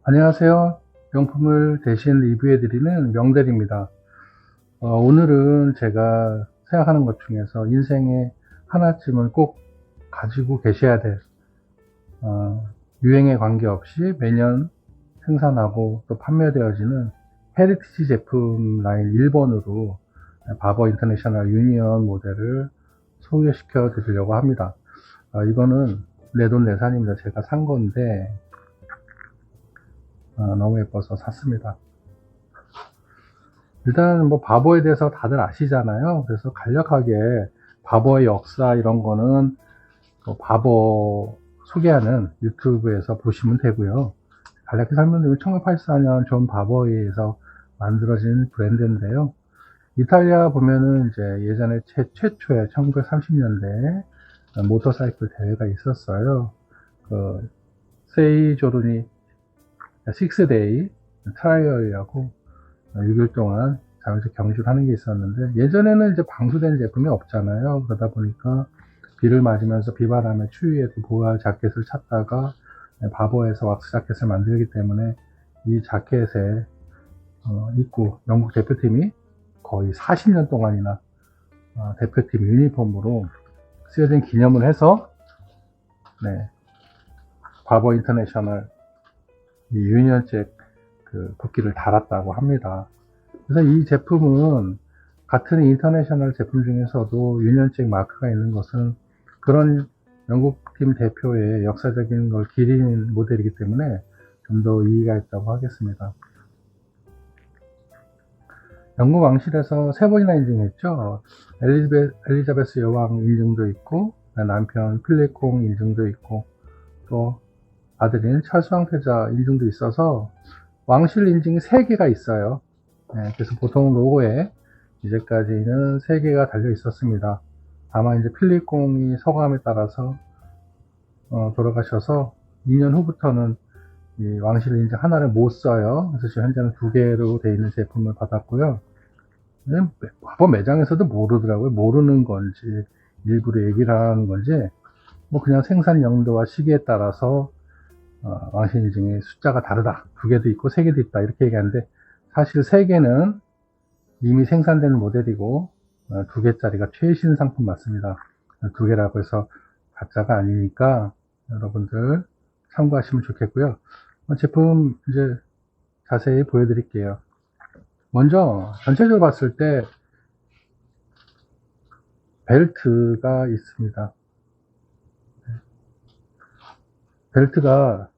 안녕하세요. 명품을 대신 리뷰해드리는 명대리입니다. 오늘은 제가 생각하는 것 중에서 인생에 하나쯤은 꼭 가지고 계셔야 될, 어, 유행에 관계없이 매년 생산하고 또 판매되어지는 헤리티지 제품 라인 1번으로 바버 인터내셔널 유니언 모델을 소개시켜 드리려고 합니다. 이거는 내돈내산입니다. 제가 산 건데, 너무 예뻐서 샀습니다. 일단 뭐 바보에 대해서 다들 아시잖아요. 그래서 간략하게 바보의 역사 이런 거는 바보 소개하는 유튜브에서 보시면 되고요. 간략히 설명드리면 1984년 존 바버에서 만들어진 브랜드인데요. 이탈리아 보면은 이제 예전에 최초의 1930년대에 모터사이클 대회가 있었어요. 그 세이 조르니 6데이 트라이얼이라고 6일 동안 자동차 경주를 하는 게 있었는데, 예전에는 이제 방수된 제품이 없잖아요. 그러다 보니까 비를 맞으면서 비바람에 추위에도 보호할 자켓을 찾다가 바버에서 왁스 자켓을 만들기 때문에 이 자켓에 입고 영국 대표팀이 거의 40년 동안이나 대표팀 유니폼으로 쓰여진 기념을 해서 네, 바버 인터내셔널 유니언잭 그 국기를 달았다고 합니다. 그래서 이 제품은 같은 인터내셔널 제품 중에서도 유년잭 마크가 있는 것은 그런 영국팀 대표의 역사적인 걸 기리는 모델이기 때문에 좀 더 이의가 있다고 하겠습니다. 영국 왕실에서 세 번이나 인증했죠. 엘리자베스 여왕 인증도 있고, 남편 필립공 인증도 있고, 또 아들인 찰스 황태자 인증도 있어서 왕실 인증이 3개가 있어요. 그래서 보통 로고에 이제까지는 3개가 달려 있었습니다. 다만 이제 필립공이 서감에 따라서 돌아가셔서 2년 후부터는 이 왕실 인증 하나를 못 써요. 그래서 지금 현재는 2개로 되어 있는 제품을 받았고요. 법 매장에서도 모르더라고요. 모르는 건지 일부러 얘기를 하는 건지, 뭐 그냥 생산 용도와 시기에 따라서 왕실 인증의 숫자가 다르다. 2개도 있고 3개도 있다. 이렇게 얘기하는데, 사실 3개는 이미 생산된 모델이고 2개짜리가 최신 상품 맞습니다. 2개라고 해서 가짜가 아니니까 여러분들 참고하시면 좋겠고요. 제품 이제 자세히 보여드릴게요. 먼저 전체적으로 봤을 때 벨트가 있습니다. 벨트가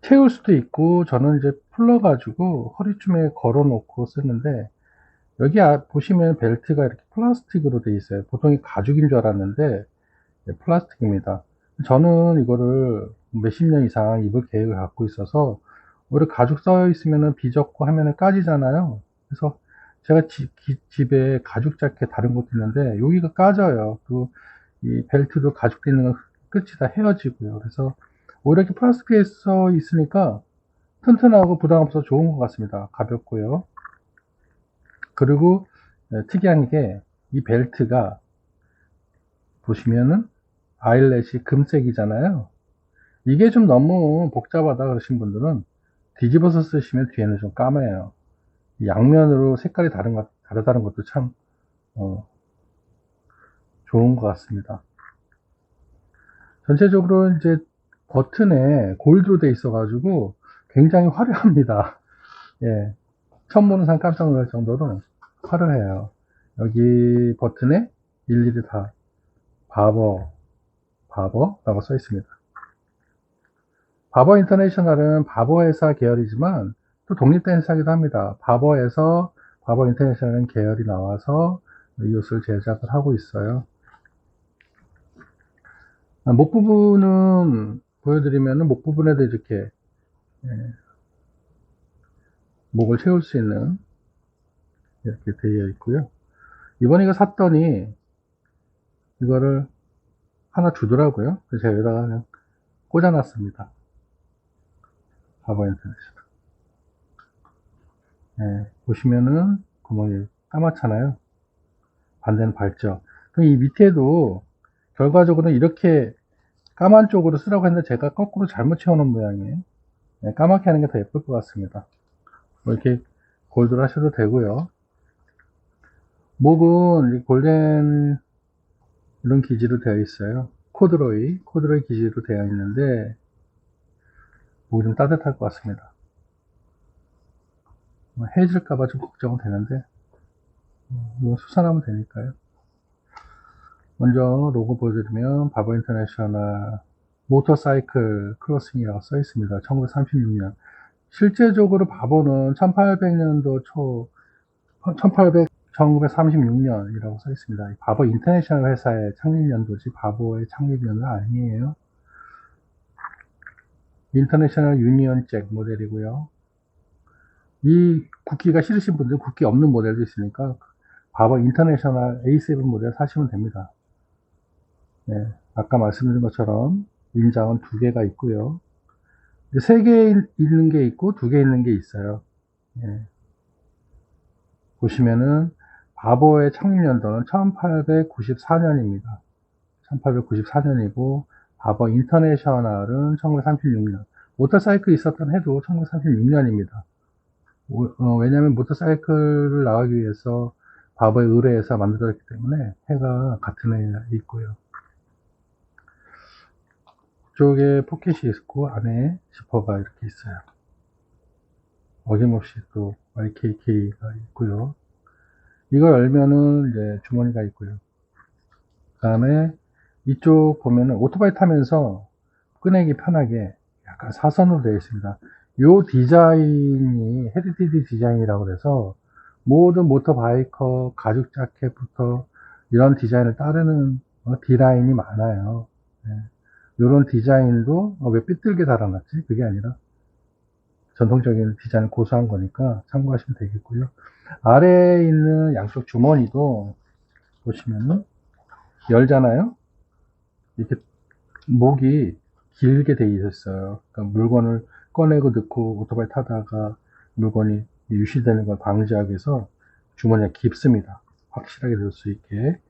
채울 수도 있고, 저는 이제 풀러가지고 허리춤에 걸어 놓고 쓰는데, 여기 보시면 벨트가 이렇게 플라스틱으로 되어 있어요. 보통 가죽인 줄 알았는데 플라스틱입니다. 저는 이거를 몇십 년 이상 입을 계획을 갖고 있어서, 오히려 가죽 써 있으면 비적고 하면은 까지잖아요. 그래서 제가 집에 가죽 자켓 다른 것도 있는데 여기가 까져요. 또 이 벨트도 가죽 돼 있는 건 끝이 다 헤어지고요. 그래서 오히려 이렇게 플라스틱에 써 있으니까 튼튼하고 부담 없어서 좋은 것 같습니다. 가볍고요. 그리고 특이한 게 이 벨트가 보시면은 아일렛이 금색이잖아요. 이게 좀 너무 복잡하다 그러신 분들은 뒤집어서 쓰시면 뒤에는 좀 까매요. 양면으로 색깔이 다르다는 것도 참 좋은 것 같습니다. 전체적으로 이제 버튼에 골드로 돼 있어 가지고 굉장히 화려합니다. 예, 처음 보는 사람 깜짝 놀랄 정도로 화려해요. 여기 버튼에 일일이 다 바버라고 써 있습니다. 바버 인터내셔널은 바버 회사 계열이지만 또 독립된 회사이기도 합니다. 바버에서 바버 인터내셔널 계열이 나와서 이 옷을 제작을 하고 있어요. 목 부분은 보여드리면은 목 부분에도 이렇게 목을 채울 수 있는 이렇게 되어 있고요. 이번에 이거 샀더니 이거를 하나 주더라고요. 그래서 제가 여기다가 그냥 꽂아놨습니다. 바버 인터내셔널. 보시면은 구멍이 까맣잖아요. 반대는 밝죠. 그럼 이 밑에도 결과적으로는 이렇게 까만 쪽으로 쓰라고 했는데 제가 거꾸로 잘못 채워놓은 모양이에요. 네, 까맣게 하는 게 더 예쁠 것 같습니다. 뭐 이렇게 골드로 하셔도 되고요. 목은 골덴 이런 기지로 되어 있어요. 코드로이 기지로 되어 있는데 목이 좀 따뜻할 것 같습니다. 해질까봐 좀 걱정은 되는데 이거 수선하면 되니까요. 먼저 로고 보여드리면 바보 인터내셔널 모터사이클 크로싱이라고 써 있습니다. 1936년. 실제적으로 바보는 1800년도 초 1936년이라고 써 있습니다. 바보 인터내셔널 회사의 창립 연도지 바보의 창립 연도 아니에요. 인터내셔널 유니언 잭 모델이고요. 이 국기가 싫으신 분들은 국기 없는 모델도 있으니까 바보 인터내셔널 A7 모델 사시면 됩니다. 네, 아까 말씀드린 것처럼 인장은 2개가 있고요. 3개 있는 게 있고 2개 있는 게 있어요. 네. 보시면은 바보의 창립연도는 1894년입니다. 1894년이고 바보 인터내셔널은 1936년. 모터사이클이 있었던 해도 1936년입니다. 왜냐하면 모터사이클을 나가기 위해서 바보에 의뢰해서 만들어졌기 때문에 해가 같은 해에 있고요. 쪽에 포켓이 있고 안에 지퍼가 이렇게 있어요. 어김없이 또 YKK가 있고요. 이걸 열면은 이제 주머니가 있고요. 그 다음에 이쪽 보면은 오토바이 타면서 꺼내기 편하게 약간 사선으로 되어 있습니다. 요 디자인이 헤리티지 디자인이라고 그래서 모든 모터바이커 가죽 자켓부터 이런 디자인을 따르는 디라인이 많아요. 네. 이런 디자인도 왜 삐뚤게 달아놨지? 그게 아니라 전통적인 디자인을 고수한 거니까 참고하시면 되겠고요. 아래에 있는 양쪽 주머니도 보시면은 열잖아요. 이렇게 목이 길게 돼 있었어요. 그러니까 물건을 꺼내고 넣고 오토바이 타다가 물건이 유실되는 걸 방지하기 위해서 주머니가 깊습니다. 확실하게 넣을 수 있게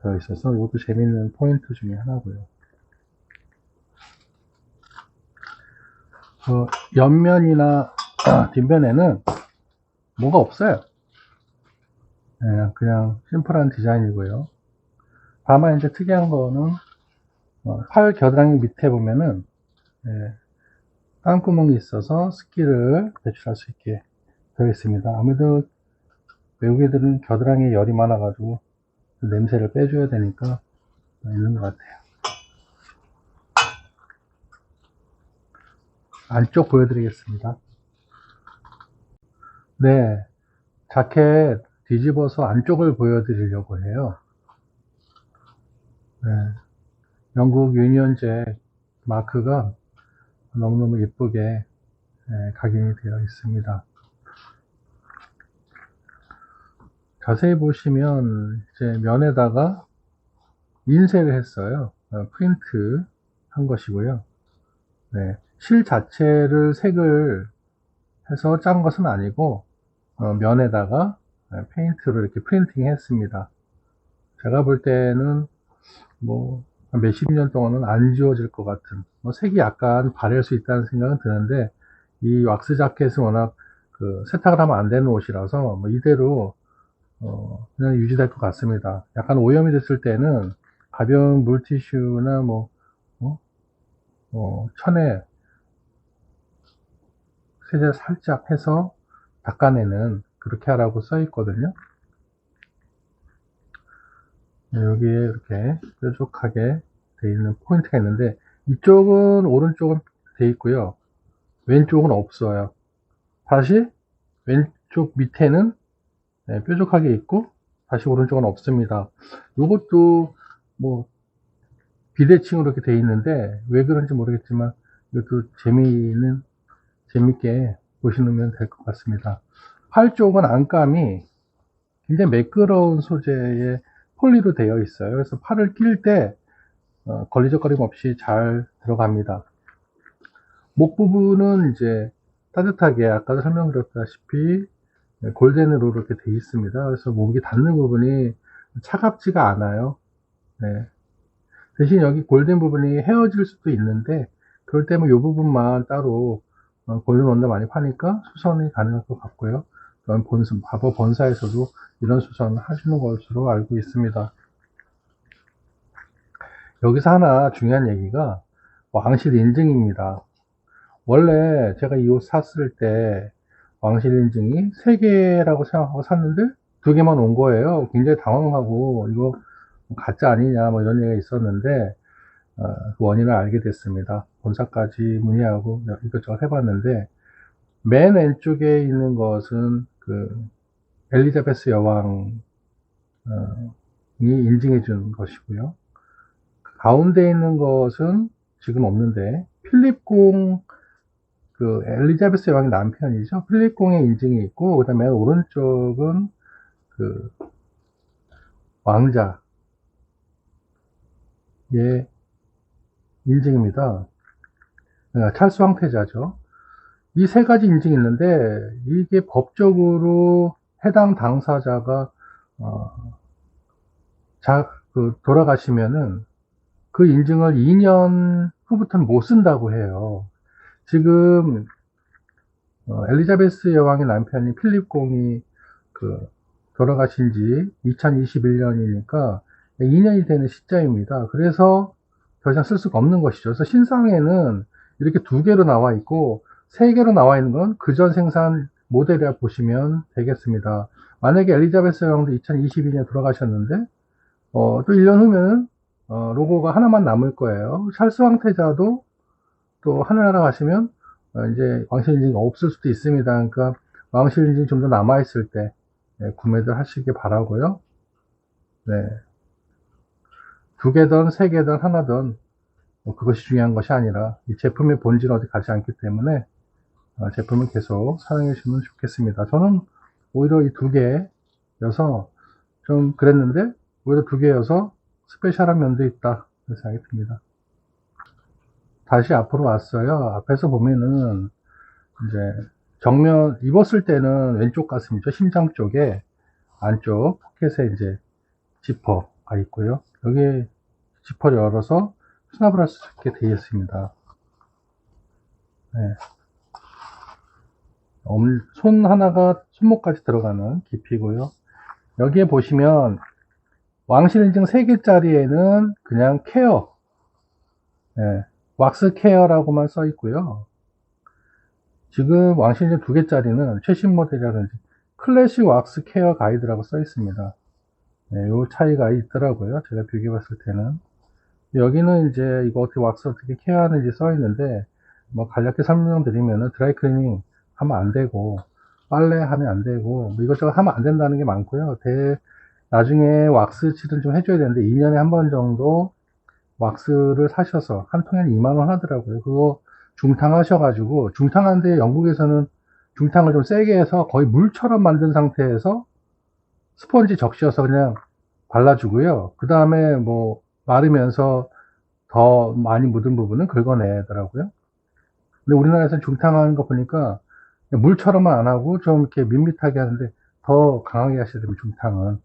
되어 있어서 이것도 재밌는 포인트 중에 하나고요. 옆면이나 뒷면에는 뭐가 없어요. 그냥 심플한 디자인이고요. 다만 이제 특이한 거는 팔 겨드랑이 밑에 보면은 땀구멍이 있어서 습기를 배출할 수 있게 되어 있습니다. 아무래도 외국인들은 겨드랑이에 열이 많아가지고 그 냄새를 빼줘야 되니까 있는 것 같아요. 안쪽 보여드리겠습니다. 네, 자켓 뒤집어서 안쪽을 보여드리려고 해요. 네, 영국 유니언잭 마크가 너무너무 예쁘게 각인이 되어 있습니다. 자세히 보시면 이제 면에다가 인쇄를 했어요. 프린트 한 것이고요. 네, 실 자체를 색을 해서 짠 것은 아니고 면에다가 페인트로 이렇게 프린팅 했습니다. 제가 볼 때는 뭐 몇십 년 동안은 안 지워질 것 같은 색이 약간 바랠 수 있다는 생각은 드는데 이 왁스 자켓은 워낙 세탁을 하면 안 되는 옷이라서 이대로 그냥 유지될 것 같습니다. 약간 오염이 됐을 때는 가벼운 물티슈나 천에 세제 살짝 해서 닦아내는 그렇게 하라고 써 있거든요. 여기에 이렇게 뾰족하게 되어 있는 포인트가 있는데 이쪽은 오른쪽은 되어 있고요. 왼쪽은 없어요. 다시 왼쪽 밑에는 뾰족하게 있고 다시 오른쪽은 없습니다. 이것도 비대칭으로 이렇게 되어 있는데 왜 그런지 모르겠지만 이것도 재밌게 보시면 될 것 같습니다. 팔 쪽은 안감이 굉장히 매끄러운 소재의 폴리로 되어 있어요. 그래서 팔을 낄 때 걸리적거림 없이 잘 들어갑니다. 목 부분은 이제 따뜻하게 아까도 설명드렸다시피 골덴으로 이렇게 되어 있습니다. 그래서 목이 닿는 부분이 차갑지가 않아요. 네. 대신 여기 골든 부분이 헤어질 수도 있는데, 그럴 때면 이 부분만 따로 골든 원더 많이 파니까 수선이 가능할 것 같고요. 그런 바버 본사에서도 이런 수선을 하시는 것으로 알고 있습니다. 여기서 하나 중요한 얘기가 왕실 인증입니다. 원래 제가 이 옷 샀을 때 왕실 인증이 3개라고 생각하고 샀는데 2개만 온 거예요. 굉장히 당황하고 이거 가짜 아니냐 뭐 이런 얘기가 있었는데 그 원인을 알게 됐습니다. 본사까지 문의하고 이것저것 해봤는데 맨 왼쪽에 있는 것은 그 엘리자베스 여왕이 인증해 준 것이고요. 가운데 있는 것은 지금 없는데 필립공 그 엘리자베스 여왕의 남편이죠. 필립공의 인증이 있고 그다음에 맨 오른쪽은 그 왕자의 인증입니다. 찰스 황태자죠. 이 3가지 인증이 있는데 이게 법적으로 해당 당사자가 돌아가시면은 그 인증을 2년 후부터는 못 쓴다고 해요. 지금 엘리자베스 여왕의 남편이 필립공이 돌아가신 지 2021년이니까 2년이 되는 시점입니다. 그래서 더 이상 쓸 수가 없는 것이죠. 그래서 신상에는 이렇게 2개로 나와 있고 3개로 나와 있는 건 그전 생산 모델이라 보시면 되겠습니다. 만약에 엘리자베스 여왕도 2022년에 돌아가셨는데 또 1년 후면 로고가 하나만 남을 거예요. 찰스 황태자도 또 하늘나라 가시면 이제 왕실 인증이 없을 수도 있습니다. 그러니까 왕실 인증이 좀 더 남아있을 때 구매를 하시기 바라고요. 네. 2개든 3개든 하나든 그것이 중요한 것이 아니라 이 제품의 본질은 어디 가지 않기 때문에 제품을 계속 사용해 주시면 좋겠습니다. 저는 오히려 이 2개여서 좀 그랬는데 오히려 2개여서 스페셜한 면도 있다 그런 생각이 듭니다. 다시 앞으로 왔어요. 앞에서 보면은 이제 정면 입었을 때는 왼쪽 가슴이죠. 심장 쪽에 안쪽 포켓에 이제 지퍼가 있고요. 여기 지퍼를 열어서 수납을 할 수 있게 되어 있습니다. 네. 손 하나가 손목까지 들어가는 깊이고요. 여기에 보시면 왕실 인증 3개짜리에는 그냥 케어, 네. 왁스 케어라고만 써 있고요. 지금 왕실 인증 2개짜리는 최신 모델이라든지 클래식 왁스 케어 가이드라고 써 있습니다. 네, 요 차이가 있더라고요. 제가 비교해 봤을 때는. 여기는 이제 이거 어떻게 왁스 어떻게 케어하는지 써 있는데, 뭐 간략히 설명드리면은 드라이 클리닝 하면 안 되고, 빨래 하면 안 되고, 뭐 이것저것 하면 안 된다는 게 많고요. 나중에 왁스 칠은 좀 해줘야 되는데, 2년에 한 번 정도 왁스를 사셔서, 한 통에 2만원 하더라고요. 그거 중탕하셔가지고, 중탕하는데 영국에서는 중탕을 좀 세게 해서 거의 물처럼 만든 상태에서 스펀지 적셔서 그냥 발라주고요. 그 다음에 뭐 마르면서 더 많이 묻은 부분은 긁어내더라고요. 근데 우리나라에서는 중탕하는 거 보니까 물처럼만 안 하고 좀 이렇게 밋밋하게 하는데 더 강하게 하셔야 됩니다. 중탕은.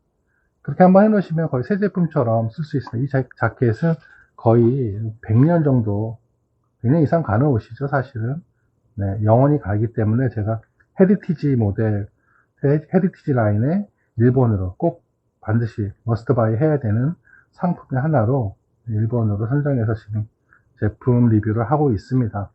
그렇게 한번 해놓으시면 거의 새 제품처럼 쓸 수 있습니다. 이 자켓은 거의 100년 정도, 100년 이상 가는 옷이죠, 사실은. 네, 영원히 가기 때문에 제가 헤리티지 모델, 헤리티지 라인에 일본으로 꼭 반드시 머스트 바이 해야 되는 상품의 하나로 일본으로 선정해서 지금 제품 리뷰를 하고 있습니다.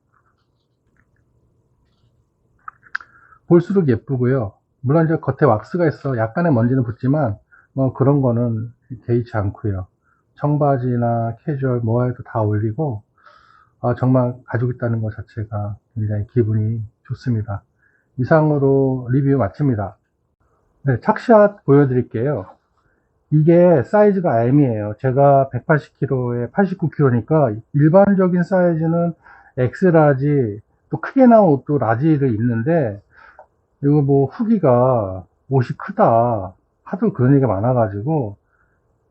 볼수록 예쁘고요. 물론 이제 겉에 왁스가 있어 약간의 먼지는 붙지만 뭐 그런 거는 개의치 않고요. 청바지나 캐주얼 뭐에도 다 어울리고 정말 가지고 있다는 것 자체가 굉장히 기분이 좋습니다. 이상으로 리뷰 마칩니다. 네, 착샷 보여드릴게요. 이게 사이즈가 M이에요. 제가 180kg에 89kg니까 일반적인 사이즈는 X라지, 또 크게 나온 옷도 라지를 입는데 이거 뭐 후기가 옷이 크다 하도 그런 얘기가 많아가지고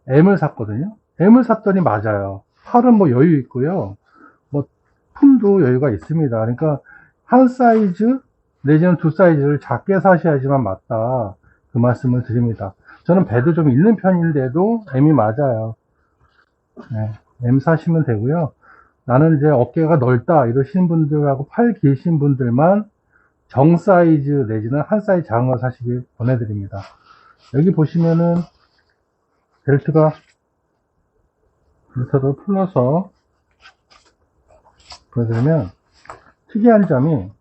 M을 샀거든요. M을 샀더니 맞아요. 팔은 뭐 여유 있고요. 뭐 품도 여유가 있습니다. 그러니까 한 사이즈 내지는 2사이즈를 작게 사셔야지만 맞다. 그 말씀을 드립니다. 저는 배도 좀 있는 편인데도 M이 맞아요. 네. M 사시면 되고요. 나는 이제 어깨가 넓다 이러신 분들하고 팔 기신 분들만 정 사이즈 내지는 한 사이즈 작은 거 사시길 권해드립니다. 여기 보시면은 벨트를 풀러서 보여드리면 특이한 점이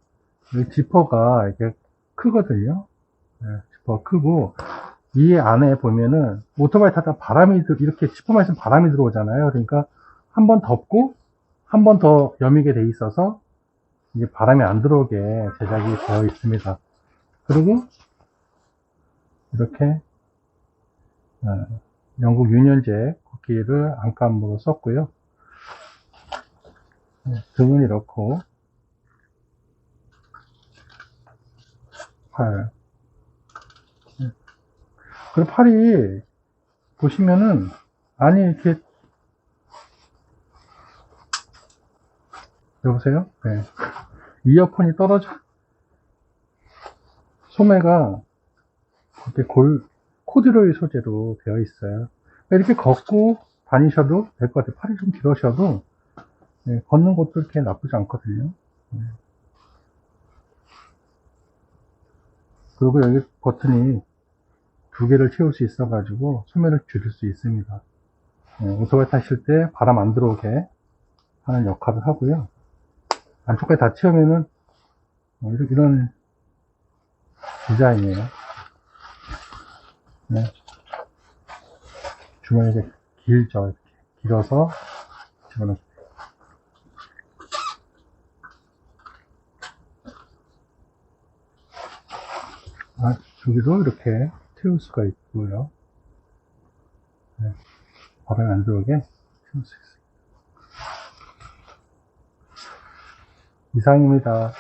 여기 지퍼가 이렇게 크거든요. 네, 지퍼가 크고 이 안에 보면은 오토바이 타다 이렇게 지퍼만 있으면 바람이 들어오잖아요. 그러니까 한 번 덮고 한 번 더 여미게 돼 있어서 이게 바람이 안 들어오게 제작이 되어 있습니다. 그리고 이렇게 영국 유년제 국기를 안감으로 썼고요. 등은 이렇고 팔. 그리고 팔이 보시면은 안이 이렇게 여보세요? 네. 이어폰이 떨어져. 소매가 이렇게 코듀로이 소재로 되어 있어요. 이렇게 걷고 다니셔도 될 것 같아요. 팔이 좀 길으셔도 네, 걷는 것도 이렇게 나쁘지 않거든요. 네. 그리고 여기 버튼이 두 개를 채울 수 있어 가지고 소매를 줄일 수 있습니다. 네, 오토바이 타실 때 바람 안 들어오게 하는 역할을 하고요. 안쪽까지 다 채우면은 이런 디자인이에요. 네. 주머니가 길죠. 이렇게 길어서 집어넣고. 저기도 이렇게 채울 수가 있고요. 네. 바람이 안 들어오게 채울 수 있습니다. 이상입니다.